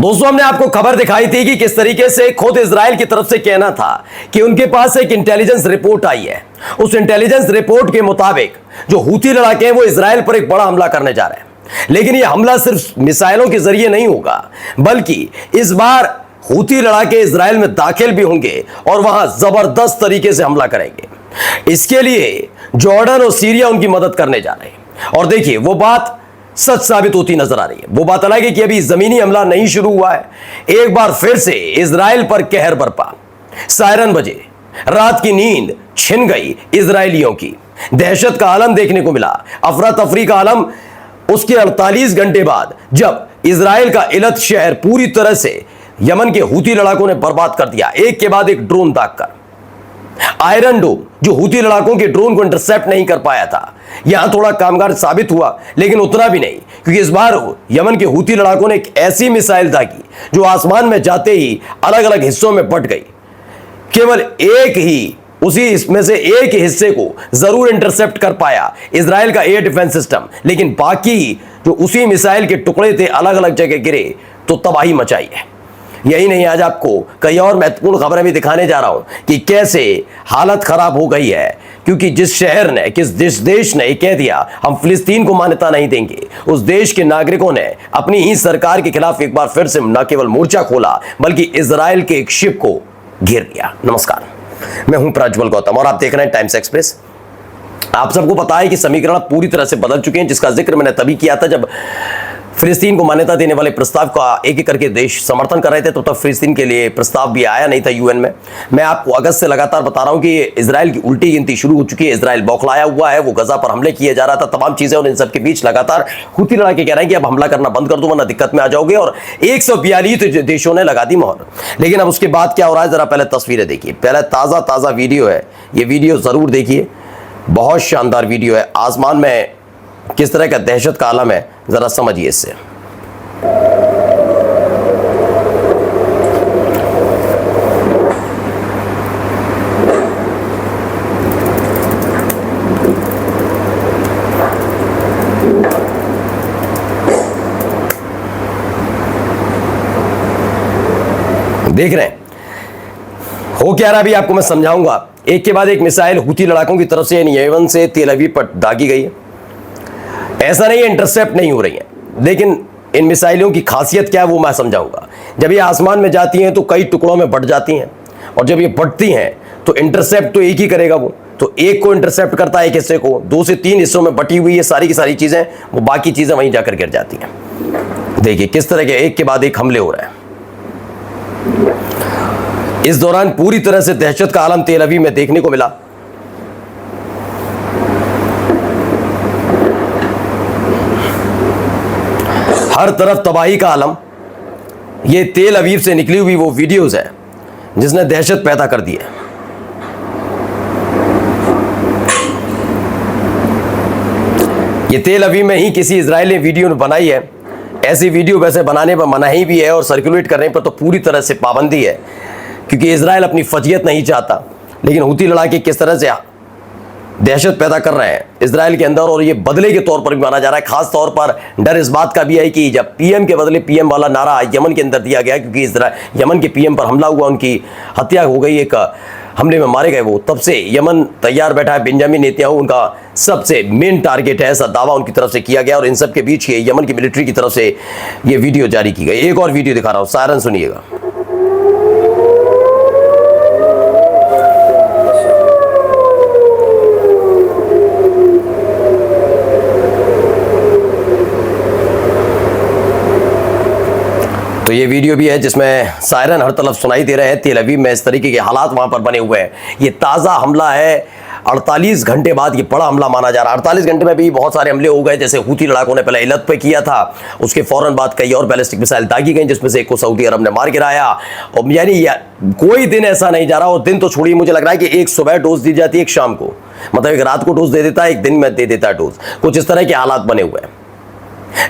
दोस्तों, हमने आपको खबर दिखाई थी कि किस तरीके से खुद इजराइल की तरफ से कहना था कि उनके पास एक इंटेलिजेंस रिपोर्ट आई है। उस इंटेलिजेंस रिपोर्ट के मुताबिक जो हूती लड़ाके हैं वो इजराइल पर एक बड़ा हमला करने जा रहे हैं। लेकिन यह हमला सिर्फ मिसाइलों के जरिए नहीं होगा, बल्कि इस बार हूती लड़ाके इजराइल में दाखिल भी होंगे और वहां जबरदस्त तरीके से हमला करेंगे। इसके लिए जॉर्डन और सीरिया उनकी मदद करने जा रहे हैं। और देखिए, वो बात सच साबित होती नजर आ रही है। वो बात अलग है कि अभी जमीनी हमला नहीं शुरू हुआ है। एक बार फिर से इजराइल पर कहर बरपा, सायरन बजे, रात की नींद छिन गई इजरायलियों की। दहशत का आलम देखने को मिला, अफरा तफरी का आलम उसके 48 घंटे बाद, जब इजराइल का इलत शहर पूरी तरह से यमन के हूती लड़ाकों ने बर्बाद कर दिया, एक के बाद एक ड्रोन दागकर। आयरन डोम जो हूती लड़ाकों के ड्रोन को इंटरसेप्ट नहीं कर पाया था, यहां थोड़ा कामगार साबित हुआ, लेकिन उतना भी नहीं, क्योंकि इस बार यमन के हूती लड़ाकों ने एक ऐसी मिसाइल दागी जो आसमान में जाते ही अलग अलग हिस्सों में बंट गई। केवल एक ही उसी इसमें से एक हिस्से को जरूर इंटरसेप्ट कर पाया इजराइल का एयर डिफेंस सिस्टम, लेकिन बाकी जो उसी मिसाइल के टुकड़े थे अलग अलग जगह गिरे तो तबाही मचाई है। यही नहीं, आज आपको कई और महत्वपूर्ण खबरें भी दिखाने जा रहा हूं कि कैसे हालत खराब हो गई है, क्योंकि जिस शहर ने, जिस देश ने कह दिया हम फिलिस्तीन को मान्यता नहीं देंगे, उस देश के नागरिकों ने अपनी ही सरकार के खिलाफ एक बार फिर से न केवल मोर्चा खोला, बल्कि इजराइल के एक शिप को घेर लिया। नमस्कार, मैं हूं प्रज्वल गौतम और आप देख रहे हैं टाइम्स एक्सप्रेस। आप सबको पता है कि समीकरण पूरी तरह से बदल चुके हैं, जिसका जिक्र मैंने तभी किया था जब फिलिस्तीन को मान्यता देने वाले प्रस्ताव का एक एक करके देश समर्थन कर रहे थे। तो तब फिलिस्तीन के लिए प्रस्ताव भी आया नहीं था यूएन में। मैं आपको अगस्त से लगातार बता रहा हूं कि इजराइल की उल्टी गिनती शुरू हो चुकी है। इजराइल बौखलाया हुआ है, वो गजा पर हमले किए जा रहा था, तमाम चीजें, और इन सब के बीच लगातार हूती लड़ाके कह रहे हैं कि अब हमला करना बंद कर दो वरना दिक्कत में आ जाओगे, और 142 देशों ने लगा दी मोहर। लेकिन अब उसके बाद क्या हो रहा है, जरा पहले तस्वीरें देखिए। पहले ताजा वीडियो है, ये वीडियो जरूर देखिए, बहुत शानदार वीडियो है। आसमान में किस तरह का दहशत का आलम है, जरा समझिए इससे। देख रहे हैं हो क्या रहा, अभी आपको मैं समझाऊंगा। एक के बाद एक मिसाइल हूती लड़ाकों की तरफ से यमन से तेल अवीव पर दागी गई है। ऐसा नहीं है इंटरसेप्ट नहीं हो रही है, लेकिन इन मिसाइलों की खासियत क्या है वो मैं समझाऊंगा। जब ये आसमान में जाती हैं तो कई टुकड़ों में बट जाती हैं, और जब ये बटती हैं तो इंटरसेप्ट तो एक ही करेगा, वो तो एक को इंटरसेप्ट करता है, एक हिस्से को। 2 से 3 हिस्सों में बटी हुई ये सारी की सारी चीजें, वो बाकी चीजें वहीं जाकर गिर जाती हैं। देखिए किस तरह के एक के बाद एक हमले हो रहे हैं। इस दौरान पूरी तरह से दहशत का आलम तेल अवीव में देखने को मिला। हर तरफ तबाही का आलम। ये तेल अवीव से निकली हुई वो वीडियोस है जिसने दहशत पैदा कर दी है। ये तेल अवीव में ही किसी इजरायली वीडियो ने बनाई है। ऐसी वीडियो वैसे बनाने पर मनाही भी है और सर्कुलेट करने पर तो पूरी तरह से पाबंदी है, क्योंकि इजराइल अपनी फजियत नहीं चाहता। लेकिन हूती लड़ाके किस तरह से दहशत पैदा कर रहे हैं इजराइल के अंदर, और ये बदले के तौर पर भी माना जा रहा है। खास तौर पर डर इस बात का भी है कि जब पीएम के बदले पीएम वाला नारा यमन के अंदर दिया गया, क्योंकि यमन के पीएम पर हमला हुआ, उनकी हत्या हो गई, एक हमले में मारे गए वो, तब से यमन तैयार बैठा है। बेंजामिन नेतन्याहू उनका सबसे मेन टारगेट है, ऐसा दावा उनकी तरफ से किया गया। और इन सब के बीच ये यमन की मिलिट्री की तरफ से ये वीडियो जारी की गई। एक और वीडियो दिखा रहा हूँ, सायरन सुनिएगा। तो ये वीडियो भी है जिसमें सायरन हर तरफ सुनाई दे रहे हैं। तेल अवीव में इस तरीके के हालात वहां पर बने हुए हैं। ये ताज़ा हमला है, 48 घंटे बाद ये बड़ा हमला माना जा रहा है। 48 घंटे में भी बहुत सारे हमले हो गए, जैसे हूती लड़ाकों ने पहले इलत पे किया था, उसके फौरन बाद कई और बैलिस्टिक मिसाइल दागी गई, जिसमें से एक को सऊदी अरब ने मार गिराया। और यानी कोई दिन ऐसा नहीं जा रहा, और दिन तो छोड़िए, मुझे लग रहा है कि एक सुबह डोज दी जाती है, एक शाम को, मतलब एक रात को डोज दे देता है, एक दिन में दे देता है डोज। कुछ इस तरह के हालात बने हुए हैं।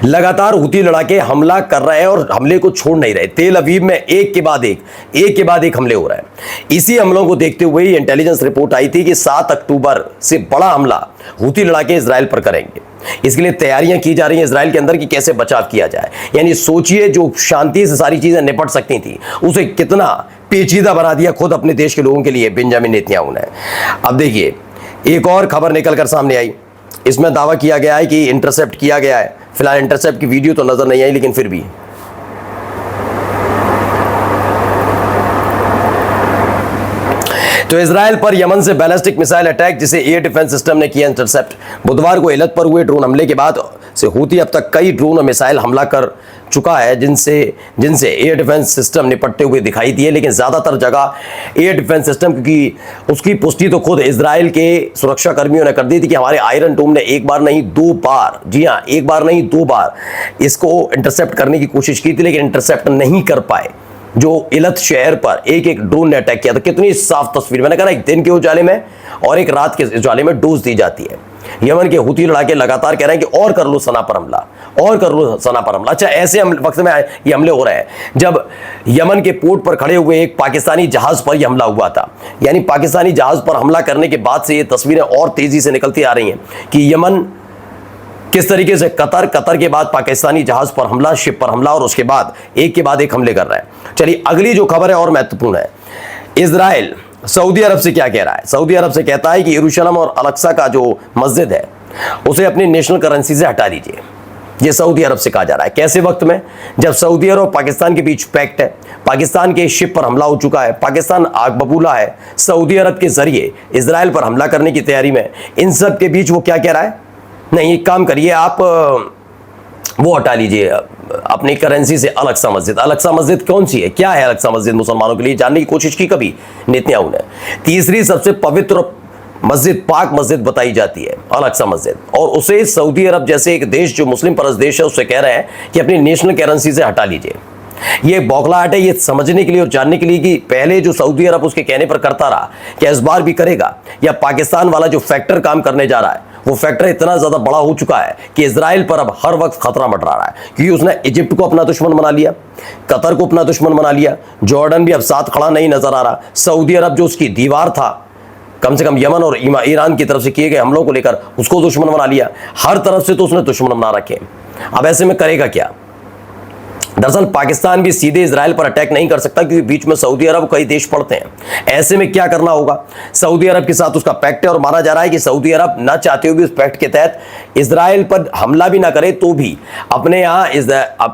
लगातार हूती लड़ाके हमला कर रहे हैं और हमले को छोड़ नहीं रहे। तेल अवीव में एक के बाद एक हमले हो रहे हैं। इसी हमलों को देखते हुए इंटेलिजेंस रिपोर्ट आई थी कि 7 अक्टूबर से बड़ा हमला हूती लड़ाके इजराइल पर करेंगे। इसके लिए तैयारियां की जा रही हैं इजराइल के अंदर कि कैसे बचाव किया जाए। यानी सोचिए, जो शांति से सारी चीजें निपट सकती थी उसे कितना पेचीदा बना दिया खुद अपने देश के लोगों के लिए बेंजामिन नेतन्याहू ने। अब देखिए, एक और खबर निकलकर सामने आई। इसमें दावा किया गया है कि इंटरसेप्ट किया गया है। फिलहाल इंटरसेप्ट की वीडियो तो नजर नहीं आई, लेकिन फिर भी तो इजराइल पर यमन से बैलिस्टिक मिसाइल अटैक, जिसे एयर डिफेंस सिस्टम ने किया इंटरसेप्ट। बुधवार को एलत पर हुए ड्रोन हमले के बाद से हूती अब तक कई ड्रोन और मिसाइल हमला कर चुका है, जिनसे एयर डिफेंस सिस्टम निपटते हुए दिखाई दिए। लेकिन ज्यादातर जगह एयर डिफेंस सिस्टम, क्योंकि उसकी पुष्टि तो खुद इजराइल के सुरक्षा कर्मियों ने कर दी थी कि हमारे आयरन डोम ने एक बार नहीं 2 बार, जी हाँ, एक बार नहीं 2 बार इसको इंटरसेप्ट करने की कोशिश की थी, लेकिन इंटरसेप्ट नहीं कर पाए। जो इलत शहर पर एक ड्रोन ने अटैक किया था। कितनी साफ तस्वीर, मैंने कहा एक दिन के उजाले में और एक रात के उजाले में डोज दी जाती है। यमन के हूती लड़ाके लगातार कह रहे हैं कि और कर लो सना पर हमला, और कर लो सना पर हमला। अच्छा, ऐसे वक्त में ये हमले हो रहे हैं जब यमन के पोर्ट पर खड़े हुए एक पाकिस्तानी जहाज पर यह हमला हुआ था। यानी पाकिस्तानी जहाज पर हमला करने के बाद से ये तस्वीरें और तेजी से निकलती आ रही हैं कि यमन किस तरीके से कतर के बाद पाकिस्तानी जहाज पर हमला, शिप पर हमला, और उसके बाद एक हमले कर रहे हैं। चलिए, अगली जो खबर है और महत्वपूर्ण है। इजराइल सऊदी अरब से क्या कह रहा है? सऊदी अरब से कहता है कि यरूशलेम और अल-अक्सा का जो मस्जिद है उसे अपनी नेशनल करेंसी से हटा दीजिए। ये सऊदी अरब से कहा जा रहा है। कैसे वक्त में जब सऊदी अरब और पाकिस्तान के बीच पैक्ट है, पाकिस्तान के शिप पर हमला हो चुका है, पाकिस्तान आग बबूला है सऊदी अरब के जरिए इजराइल पर हमला करने की तैयारी में। इन सब के बीच वो क्या कह रहा है? नहीं, एक काम करिए आप, वो हटा लीजिए अपनी करेंसी से अल-अक्सा मस्जिद। अल-अक्सा मस्जिद कौन सी है, क्या है अल-अक्सा मस्जिद मुसलमानों के लिए, जानने की कोशिश की कभी नेतन्याहू ने? तीसरी सबसे पवित्र मस्जिद, पाक मस्जिद बताई जाती है अल-अक्सा मस्जिद, और उसे सऊदी अरब जैसे एक देश जो मुस्लिम परस्त देश है उससे कह रहे हैं कि अपनी नेशनल करेंसी से हटा लीजिए। ये बौखलाहट है, ये समझने के लिए और जानने के लिए कि पहले जो सऊदी अरब उसके कहने पर करता रहा, क्या इस बार भी करेगा? या पाकिस्तान वाला जो फैक्टर काम करने जा रहा है वो फैक्टर इतना ज्यादा बड़ा हो चुका है कि इजराइल पर अब हर वक्त खतरा मंडरा रहा है, क्योंकि उसने इजिप्ट को अपना दुश्मन बना लिया, कतर को अपना दुश्मन बना लिया, जॉर्डन भी अब साथ खड़ा नहीं नजर आ रहा, सऊदी अरब जो उसकी दीवार था कम से कम यमन और ईरान की तरफ से किए गए हमलों को लेकर उसको दुश्मन बना लिया। हर तरफ से तो उसने दुश्मन बना रखे। अब ऐसे में करेगा क्या? दरअसल पाकिस्तान भी सीधे इजराइल पर अटैक नहीं कर सकता, क्योंकि बीच में सऊदी अरब कई देश पड़ते हैं। ऐसे में क्या करना होगा? सऊदी अरब के साथ उसका पैक्ट है और माना जा रहा है कि सऊदी अरब ना चाहते हुए भी उस पैक्ट के तहत इजराइल पर हमला भी ना करे तो भी अपने यहाँ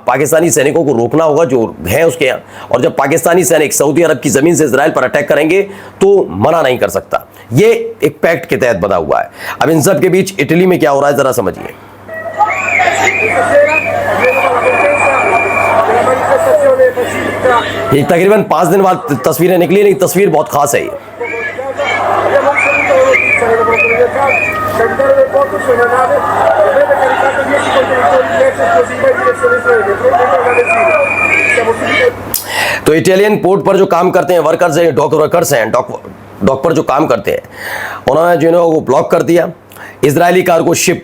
पाकिस्तानी सैनिकों को रोकना होगा जो है उसके यहाँ। और जब पाकिस्तानी सैनिक सऊदी अरब की जमीन से इजराइल पर अटैक करेंगे तो मना नहीं कर सकता। ये एक पैक्ट के तहत बना हुआ है। अब इन सब के बीच इटली में क्या हो रहा है जरा समझिए। ये तकरीबन 5 दिन बाद तस्वीरें निकली, लेकिन तस्वीर बहुत खास है। तो इटालियन पोर्ट पर जो काम करते हैं वर्कर्स हैं, डॉक पर जो काम करते हैं, उन्होंने जो है वो ब्लॉक कर दिया Israeli cargo ship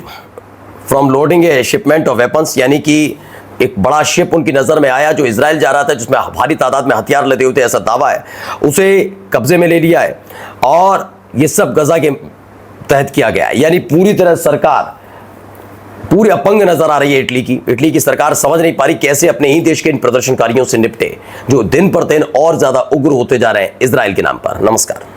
from loading A shipment of weapons. यानी कि एक बड़ा शिप उनकी नज़र में आया जो इजराइल जा रहा था, जिसमें भारी तादाद में हथियार लदे हुए थे, ऐसा दावा है, उसे कब्जे में ले लिया है। और ये सब गजा के तहत किया गया है। यानी पूरी तरह सरकार पूरी अपंग नजर आ रही है। इटली की सरकार समझ नहीं पा रही कैसे अपने ही देश के इन प्रदर्शनकारियों से निपटे, जो दिन पर दिन और ज्यादा उग्र होते जा रहे हैं इजराइल के नाम पर। नमस्कार।